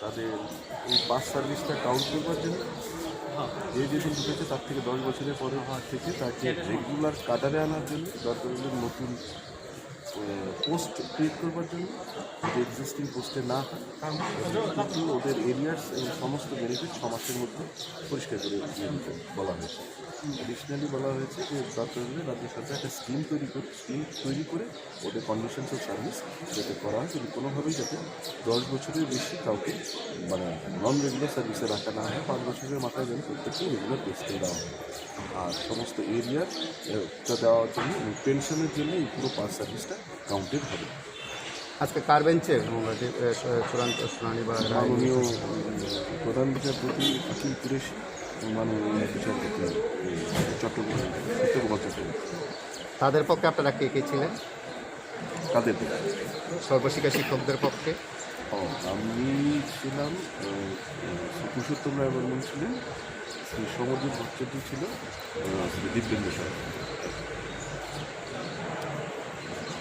তাদের এই পাস সার্ভিসটা কাউন্ট করবার জন্য যে যেদিন ঢুকেছে তার থেকে 10 বছরের পরে থেকে তাকে রেগুলার কাটারে আনার জন্য দরকার হলে নতুন পোস্ট ক্রিয়েট করবার জন্য যদি এক্সিস্টিং পোস্টে না হয় কিন্তু ওদের এরিয়ার্স এবং সমস্ত বেনিফিট 6 মাসের মধ্যে পরিষ্কার করে দিয়ে দিতে বলা হয়েছে। এডিশনালি বলা হয়েছে যে দরকার হলে রাজ্য সরকার একটা স্কিম তৈরি করে ওদের কন্ডিশনস অফ সার্ভিস যাতে করা হয়, যদি কোনোভাবেই যাতে 10 বছরের বেশি কাউকে মানে নন রেগুলার সার্ভিসে রাখা না হয়, 5 বছরের মাথায় যেন প্রত্যেককে রেগুলার পোস্টে দেওয়া হয়। আর সমস্ত এরিয়ার দেওয়ার জন্য এবং পেনশনের জন্য এই পুরো পাস সার্ভিসটা কাউন্টেড হবে। আজকে কার বেঞ্চে চূড়ান্ত শুনানি বা মাননীয় প্রধান বিচারপতি আকিল কুরেশি এবং মাননীয় বিচারপতি চট্টগ্রাম তাদের পক্ষে আপনারা কে কে ছিলেন? তাদের সর্বশিক্ষা শিক্ষকদের পক্ষে আমি ছিলাম, শ্রী পুরুষোত্তম রায় বর্মন ছিলেন, শ্রী সমুদ্র ভট্টাচার্য ছিল, শ্রী দিব্যেন্দু সরকার।